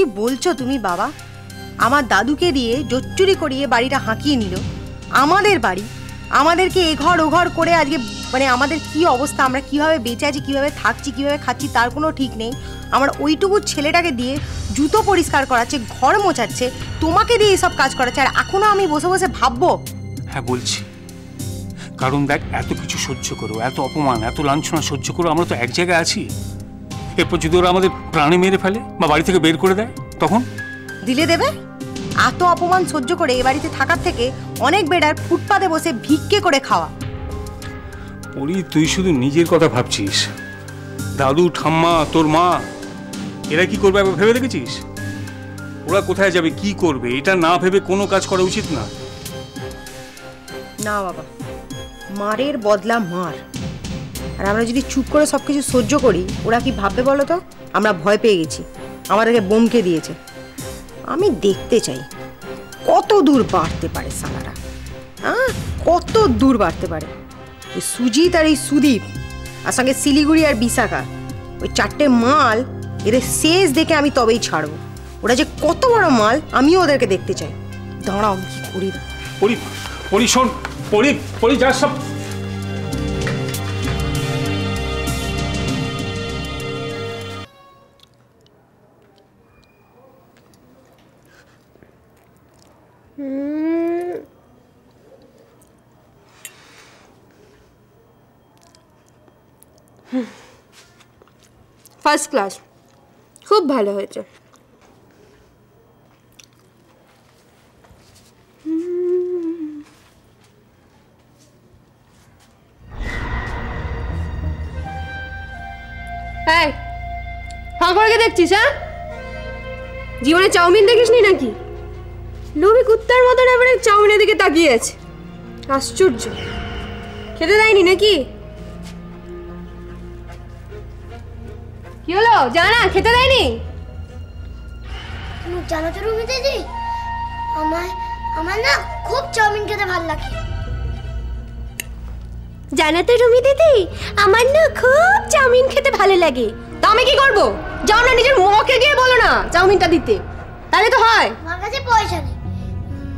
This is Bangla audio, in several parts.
কি বলছো তুমি বাবা? আমার দাদুকে দিয়ে জোচ্চুরি করিয়ে বাড়িটা হাঁকিয়ে নিল, আমাদের বাড়ি, আমাদেরকে এঘর ওঘর করে আজকে মানে আমাদের কি অবস্থা, আমরা কিভাবে বেঁচে আছি, কিভাবে থাকছি, কিভাবে খাচ্ছি তার কোনো ঠিক নেই। আমার ওইটুকু ছেলেটাকে দিয়ে জুতো পরিষ্কার করাচ্ছে, ঘর মোছাচ্ছে, তোমাকে দিয়ে এসব কাজ করাচ্ছে, আর এখনো আমি বসে বসে ভাববো? হ্যাঁ বলছি, কারণ দেখ এত কিছু সহ্য করো, এত অপমান, এত লাঞ্ছনা সহ্য করো, আমরা তো এক জায়গায় আছি। এরপর যদি ওরা আমাদের প্রাণে মেরে ফেলে বা বাড়ি থেকে বের করে দেয় তখন? দিলে দেবে? এত অপমান সহ্য করে এ বাড়িতে থাকার থেকে অনেক বেটার ফুটপাতে বসে ভিক্ষে করে খাওয়া। ওরি তুই শুধু নিজের কথা ভাবছিস, দাদু ঠাম্মা তোর মা এরা কি করবে একবার ভেবে দেখেছিস? ওরা কোথায় যাবে, কি করবে, এটা না ভেবে কোনো কাজ করা উচিত না। না বাবা, মারের বদলা মার। আর আমরা যদি চুপ করে সব কিছু সহ্য করি, ওরা কি ভাববে বলো তো? আমরা ভয় পেয়ে গেছি, আমাদেরকে বোমকে দিয়েছে। আমি দেখতে চাই কত দূর বাড়তে পারে সালারা, হ্যাঁ কত দূর বাড়তে পারে। এই সুজিত আর এই সুদীপ আর সঙ্গে শিলিগুড়ি আর বিশাখা, ওই চারটে মাল, এদের শেষ দেখে আমি তবেই ছাড়বো। ওরা যে কত বড় মাল আমিও ওদেরকে দেখতে চাই। দাঁড়াও কি করি। পরি পরি শোন, পরি পরি যা সব ফার্স্ট ক্লাস, খুব ভালো হয়েছে। এই হাঁ করে দেখছিস? হ্যাঁ, জীবনে চাউমিন দেখিসনি নাকি? লোভী কুত্তার মতন এবারে চাউমিনের দিকে তাকিয়ে আছে। আশ্চর্য, খেতে দেয়নি নাকি? কি হলো, জানা খেতে দেয়নি? জানো তো রুমি দিদি, আমার না খুব চাউমিন খেতে ভালো লাগে। জানো তো রুমি দিদি, আমার না খুব চাউমিন খেতে ভালো লাগে। তা আমি কি করবো? যাও না নিজের মাকে গিয়ে বলো না চাউমিনটা দিতে, তাহলে তো হয়। আমার কাছে পয়সা নেই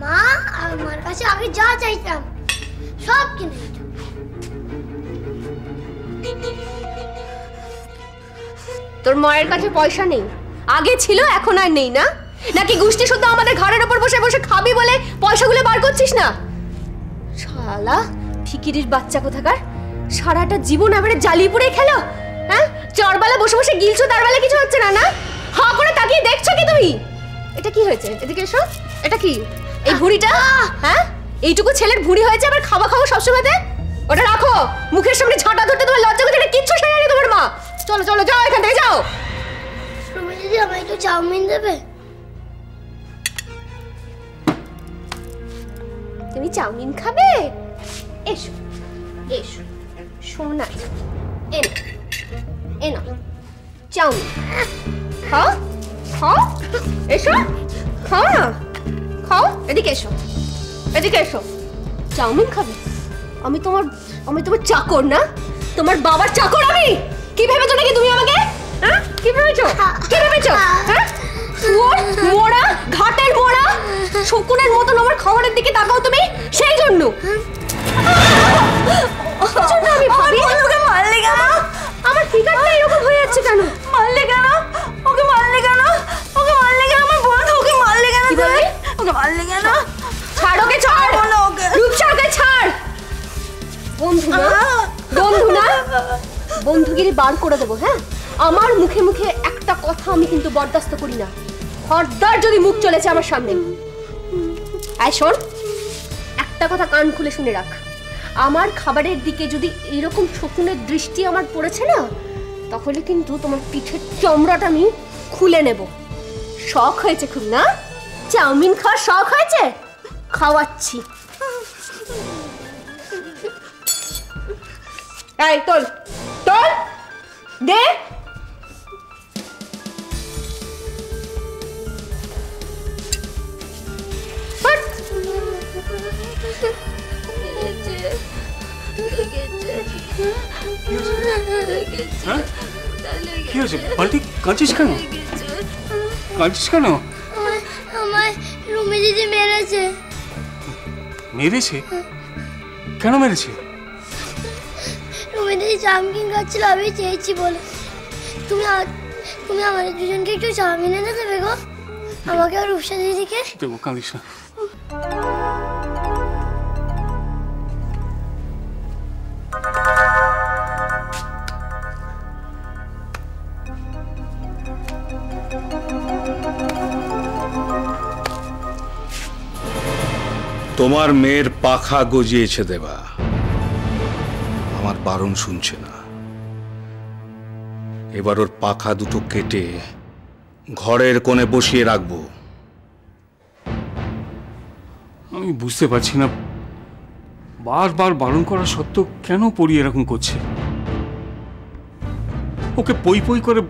মা, আর আমার কাছে আগে যা চাইতাম সব কিনে দিত। তোর মায়ের কাছে পয়সা নেই? আগে ছিল, এখন আর নেই না? নাকি গোষ্ঠী শুদ্ধ আমাদের ঘরের উপর বসে বসে খাবি বলে পয়সাগুলো বার করছিস না? শালা ফিকিরির বাচ্চা কোথাকার, সারাটা জীবন এবারে জ্বালিয়ে পুড়ে খেলো। হ্যাঁ, চরবেলা বসে বসে গিলছো, তার বেলা কিছু হচ্ছে না? না হাঁ করে তাকিয়ে দেখছো কি তুমি? এটা কি হয়েছে? এদিকে এসো। এটা কি এই ভুঁড়িটা? হ্যাঁ, এইটুকু ছেলের ভুঁড়ি হয়েছে, আবার খাওয়া খাওয়া সবসময়তে? ওটা রাখো, মুখের সামনে ঝাঁটা ধরতে তোমার লজ্জা করছে? এটা কিচ্ছু শেখায়নি তোমার মা। চলো চলো যাও এখান থেকে, যাও। রুমি দিদি আমায় একটু চাউমিন দেবে? তুমি চাউমিন খাবে? এসো এসো সোনা, এনো এনো চাউমিন খাও, খাও, এসো খাও না, খাও। এদিকে এসো, এদিকে এসো। চাউমিন খাবে? আমি তোমার চাকর না? তোমার বাবার চাকর আমি? কি ভেবেছো নাকি তুমি আমাকে? হ্যাঁ, কি ভেবেছো? কি ভেবেছো? হ্যাঁ, মোড়া ঘাটের মোড়া শকুনের মতন আমার খাবারের দিকে তাকাও তুমি, সেই জন্য আমি ভাবি ওকে মারলে কেন? আমার ফিগারটা এরকম হয়ে যাচ্ছে কেন? মারলে কেন? ওকে মারলে কেন? ওকে মারলে কেন? আমার বন্ধু ওকে মারলে কেন? ওকে মারলে কেন? ছাড় ওকে, ছাড় রূপসাকে ছাড়। বন্ধু না, বন্ধু না, বন্ধুগিরি বার করে দেবো। হ্যাঁ, আমার মুখে মুখে একটা কথা আমি কিন্তু বরদাস্ত করি না। হরদার যদি মুখ চলেছে আমার সামনে। আয় শোন, একটা কথা কান খুলে শুনে রাখ, আমার খাবারের দিকে যদি এরকম শকুনের দৃষ্টি আমার পড়েছে না, তাহলে কিন্তু তোমার পিঠের চামড়াটা আমি খুলে নেব। শখ হয়েছে খুব না? চাউমিন খাওয়ার শখ হয়েছে? খাওয়াচ্ছি। এই তোল তোল দে। কি হয়েছে? বালতি কাঁচিস কেন? কাঁদছিস কেন? আমায় রুমি দিদি মেরেছে। মেরেছে? কেন মেরেছে? রুমি দিদি চাউমিন খাচ্ছিল, আমি চেয়েছি বলে। তুমি আমাদের দুজনকে একটু চাউমিন এনে দেবে গো, আমাকে আর রূপসা দিদিকে। দেবো, কাঁদিস না। তোমার মেয়ের পাখা গজিয়েছে দেবা, আমার বারণ শুনছে না। এবার ওর পাখা দুটো কেটে ঘরের কোণে বসিয়ে রাখবো। আমি বুঝতে পারছি না বারবার বারণ করা সত্ত্বেও কেন পড়ি এরকম করছে। ওকে পই পই করে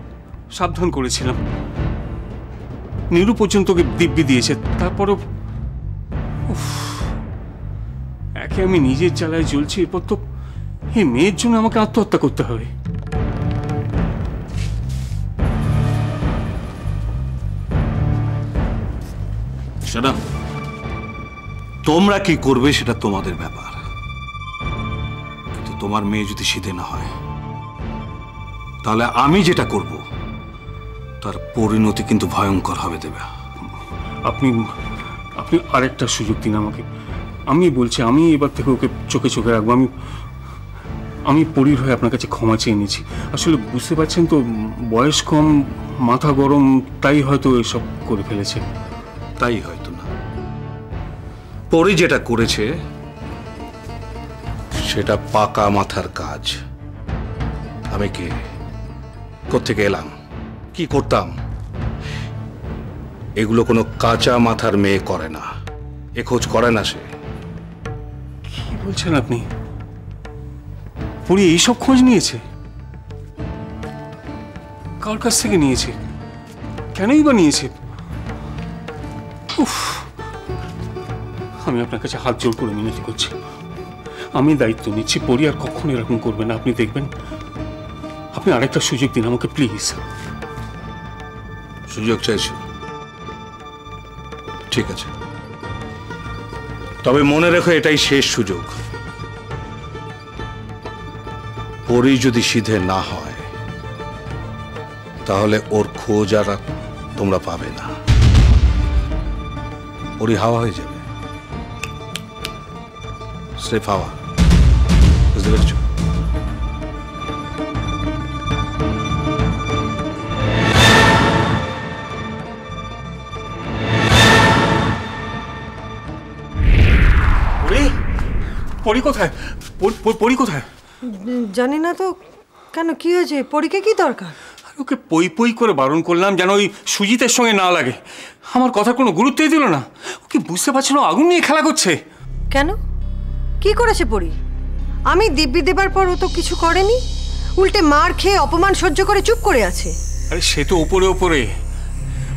সাবধান করেছিলাম, নীরু পর্যন্ত ওকে দিব্যি দিয়েছে, তারপরও একে আমি নিজের জ্বালায় জ্বলছি, এরপর তো এই মেয়ের জন্য আমাকে আত্মহত্যা করতে হবে। সেটা তোমরা কি করবে সেটা তোমাদের ব্যাপার, কিন্তু তোমার মেয়ে যদি সিধে না হয় তাহলে আমি যেটা করব তার পরিণতি কিন্তু ভয়ঙ্কর হবে দেবা। আপনি আপনি আরেকটা সুযোগ দিন আমাকে। আমি বলছি, আমি এবার থেকে ওকে চোখে চোখে রাখবো। আমি পরীর হয়ে আপনার কাছে ক্ষমা চেয়ে নিয়েছি। আসলে বুঝতে পারছেন তো, বয়স কম, মাথা গরম, তাই হয়তো এসব করে ফেলেছে। তাই হয়তো না, পরি যেটা করেছে সেটা পাকা মাথার কাজ। আমি কে, কোত্থেকে এলাম, কি করতাম, এগুলো কোনো কাঁচা মাথার মেয়ে করে না, এ খোঁজ করে না সে। কি বলছেন আপনি? পরি এইসব খোঁজ নিয়েছে? কার কাছ থেকে নিয়েছে? কেনই বা নিয়েছে? উফ, আমি আপনার কাছে হাত জোড় করে মিনতি করছি, আমি দায়িত্ব নিচ্ছি, পরি আর কখনো এরকম করবে না। আপনি দেখবেন, আপনি আরেকটা সুযোগ দিন আমাকে প্লিজ। সুযোগ চাইছো? ঠিক আছে, তবে মনে রেখো এটাই শেষ সুযোগ। পরি যদি সিধে না হয় তাহলে ওর খোঁজ আর তোমরা পাবে না, পরি হাওয়া হয়ে যাবে, স্রেফ হাওয়া। বুঝতে পেরেছ? পরি কোথায়? পরি কোথায়? জানি না তো। কেন, কি হয়েছে? পরীকে কি দরকার? ওকে পই পই করে বারণ করলাম যেন ওই সুজিতের সঙ্গে না লাগে, আমার কথা কোনো গুরুত্বই দিল না। ওকে বুঝতে পারছিল আগুন নিয়ে খেলা করছে। কেন, কি করেছে পরী? আমি দিব্যি দেবার পর ও তো কিছু করেনি, উল্টে মার খেয়ে অপমান সহ্য করে চুপ করে আছে। আরে সে তো ওপরে ওপরে,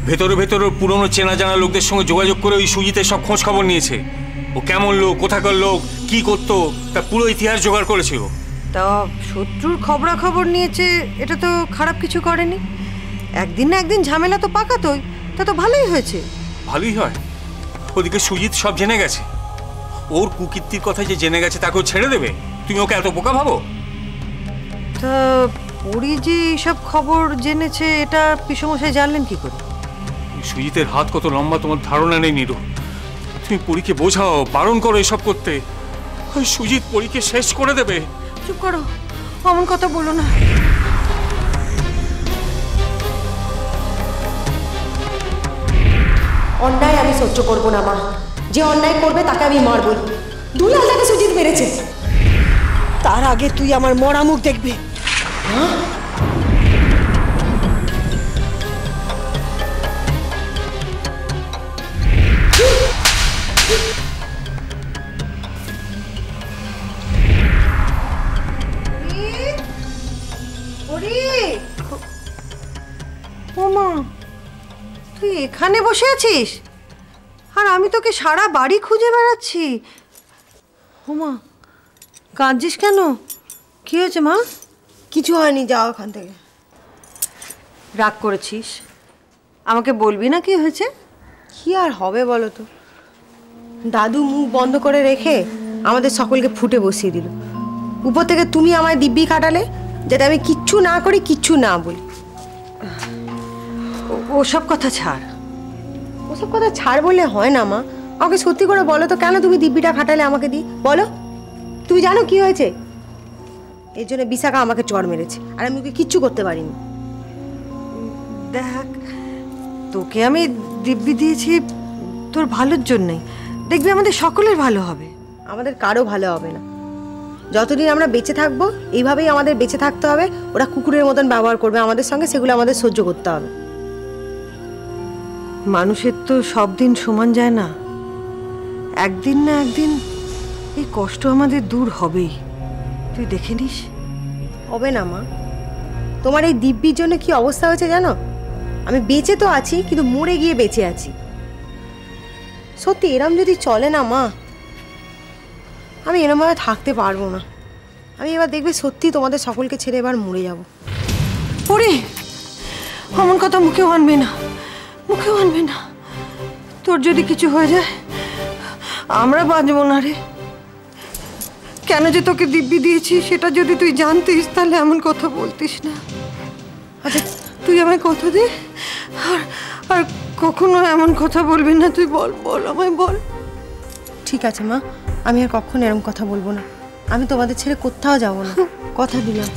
ভেতরে ভেতরে পুরনো চেনা জানা লোকদের সঙ্গে যোগাযোগ করে ওই সুজিতের সব খোঁজ খবর নিয়েছে। ও কেমন লোক, কোথাকার লোক, কি করতো, তা পুরো ইতিহাস জোগাড় করেছিল। তা শত্রুর খবরাখবর নিয়েছে, এটা তো খারাপ কিছু করেনি। একদিন না একদিন ঝামেলা তো পাকাতোই, তা তো ভালোই হয়েছে। ভালোই হয়, ওদিকে সুজিত সব জেনে গেছে। ওর কুকীর্তির কথা যে জেনে গেছে তাকেও ছেড়ে দেবে? তুমি ওকে এত বোকা ভাবো? তা পরী যে এইসব খবর জেনেছে, এটা পিসমশাই জানলেন কি করে? সুজিতের হাত কত লম্বা তোমার ধারণা নেই নীরু। তুমি পরীকে বোঝাও, বারণ করো এসব করতে। ওই সুজিত পরীকে শেষ করে দেবে। চুপ করো, অমন কথা বলো না। অন্যায় আমি সহ্য করবো না মা, যে অন্যায় করবে তাকে আমি মারবই। দুলাল তাকে সুজিত মেরেছে, তার আগে তুই আমার মরা মুখ দেখবি। ওমা, তুই এখানে বসে আছিস আর আমি তোকে সারা বাড়ি খুঁজে বেড়াচ্ছি। ওমা, কাঁদছিস কেন? কি হয়েছে মা? কিছু হয়নি, যাও ওখান থেকে। রাগ করেছিস? আমাকে বলবি না কি হয়েছে? কি আর হবে বলো তো, দাদু মুখ বন্ধ করে রেখে আমাদের সকলকে ফুটে বসিয়ে দিল। উপর থেকে তুমি আমায় দিব্যি খাটালে যাতে আমি কিচ্ছু না করি, কিচ্ছু না বলি। ওসব কথা ছাড়। ওসব কথা ছাড় বললে হয় না মা। আমাকে সত্যি করে বলো তো, কেন তুমি দিব্যিটা খাটালে আমাকে দিয়ে? বলো। তুমি জানো কি হয়েছে? এর জন্য বিশাখা আমাকে চড় মেরেছে, আর আমি ওকে কিচ্ছু করতে পারিনি। দেখ, তোকে আমি দিব্যি দিয়েছি তোর ভালোর জন্যই। দেখবি আমাদের সকলের ভালো হবে। আমাদের কারো ভালো হবে না। যতদিন আমরা বেঁচে থাকবো এইভাবেই আমাদের বেঁচে থাকতে হবে। ওরা কুকুরের মতন ব্যবহার করবে আমাদের সঙ্গে, সেগুলো আমাদের সহ্য করতে হবে। মানুষের তো সব দিন সমান যায় না। একদিন না একদিন এই কষ্ট আমাদের দূর হবেই, তুই দেখে নিস। হবে না মা। তোমার এই দিব্যির জন্য কি অবস্থা হয়েছে জানো? আমি বেঁচে তো আছি, কিন্তু মরে গিয়ে বেঁচে আছি। সত্যি এরম যদি চলে না মা, আমি এরমভাবে থাকতে পারবো না। আমি এবার দেখবে সত্যি তোমাদের সকলকে ছেড়ে এবার মরে যাব। ওরে, অমন কথা মুখেও আনবি না, মুখেও আনবি না। তোর যদি কিছু হয়ে যায় আমরা বাঁচবো না রে। কেন যে তোকে দিব্যি দিয়েছি সেটা যদি তুই জানতিস তাহলে এমন কথা বলতিস না। আচ্ছা, তুই আমায় কথা দে, আর কখনো এমন কথা বলবি না। তুই বল, বল আমায় বল। ঠিক আছে মা, আমি আর কখনো এরকম কথা বলবো না। আমি তোমাদের ছেড়ে কোথাও যাব না, কথা দিলাম।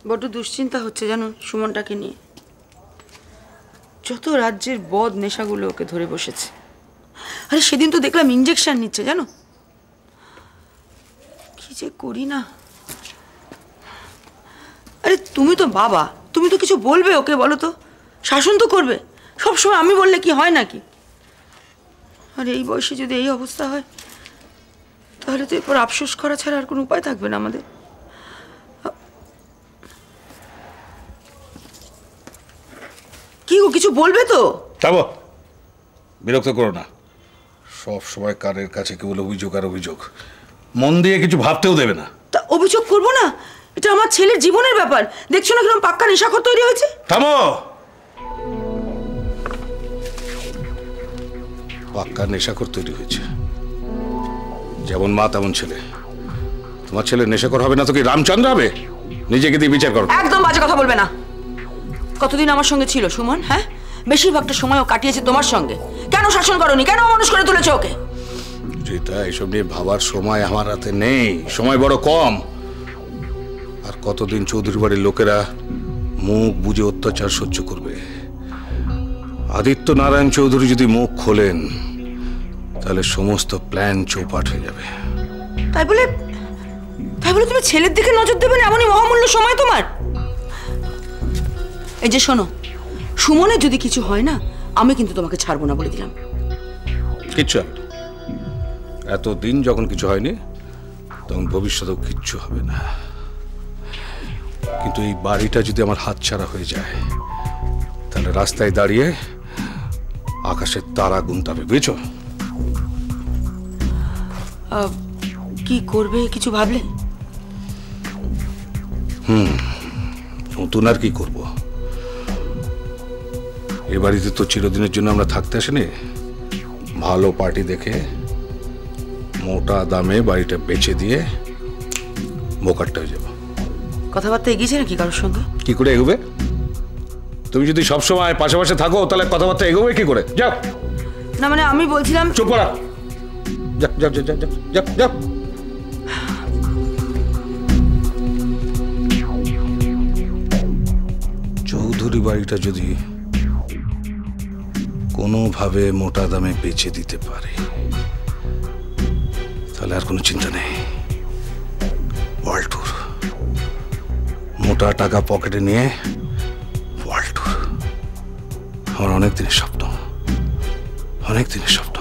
বড্ড দুশ্চিন্তা হচ্ছে জানো সুমনটাকে নিয়ে। যত রাজ্যের বদ নেশাগুলো ওকে ধরে বসেছে। আরে সেদিন তো দেখলাম ইঞ্জেকশন নিচ্ছে জানো। কি যে করি না। আরে তুমি তো বাবা, তুমি তো কিছু বলবে ওকে, বলো তো, শাসন তো করবে। সবসময় আমি বললে কি হয় নাকি? আর এই বয়সে যদি এই অবস্থা হয় তাহলে তো এরপর আফসোস করা ছাড়া আর কোনো উপায় থাকবে না আমাদের। কি গো, কিছু বলবে তো? যাবো, বিরক্ত করো না। সব সময় কানের কাছে কেবল অভিযোগ আর অভিযোগ, মন দিয়ে কিছু ভাবতেও দেবে না। তা অভিযোগ করবো না? এটা আমার ছেলের জীবনের ব্যাপার। দেখছো না কিরকম পাক্কা নেশাখোর তৈরি হয়েছে। থামো। পাক্কা নেশাখোর তৈরি হয়েছে। যেমন মা তেমন ছেলে। তোমার ছেলে নেশাখোর হবে না তো কি রামচন্দ্র হবে? নিজেকে দিয়ে বিচার করো। একদম বাজে কথা বলবে না। কতদিন আমার সঙ্গে ছিল সুমন? হ্যাঁ, বেশিরভাগটা সময় ও কাটিয়েছে তোমার সঙ্গে। কেন শাসন করোনি? কেন মানুষ করে তুলেছো ওকে? যেটা এসব নিয়ে ভাবার সময় আমার হাতে নেই, সময় বড় কম। আর কতদিন চৌধুরী বাড়ির লোকেরা মুখ বুঝে অত্যাচার সহ্য করবে? আদিত্য নারায়ণ চৌধুরী যদি মুখ খোলেন তাহলে সমস্ত প্ল্যান চৌপাট হয়ে যাবে। তাই বলে তুমি ছেলের দিকে নজর দেবে না? এমনই মহামূল্য সময় তোমার। এই যে শোনো, সুমনের যদি কিছু হয় না, আমি কিন্তু তোমাকে ছাড়বো না বলে দিলাম। কিচ্ছু হবে না। এতদিন যখন কিছু হয়নি তখন ভবিষ্যতেও কিচ্ছু হবে না। কিন্তু এই বাড়িটা যদি আমার হাতছাড়া হয়ে যায় তাহলে রাস্তায় দাঁড়িয়ে আকাশের তারা গুনতে হবে, বুঝেছো? কি করবে কিছু ভাবলে? নতুন আর কি করব? এ বাড়িতে তো চিরদিনের জন্য আমরা থাকতে আসিনি। ভালো পার্টি দেখে মোটা দামে বাড়িটা বেচে দিয়ে বোকারটা হয়ে যাবো। কথাবার্তা এগিয়েছে নাকি কারোর সঙ্গে? কি করে এগোবে? তুমি যদি সবসময় পাশাপাশি থাকো তাহলে কথাবার্তা এগোবে কি করে? যাও। না মানে আমি বলছিলাম। চুপ করা। যাও যাও যাও যাও যাও যাও। চৌধুরী বাড়িটা যদি কোনোভাবে মোটা দামে বেচে দিতে পারে তাহলে আর কোনো চিন্তা নেই। ওয়ার্ল্ড ট্যুর, মোটা টাকা পকেটে নিয়ে ওয়ার্ল্ড ট্যুর। আমার অনেক দিনের স্বপ্ন, অনেক দিনের স্বপ্ন।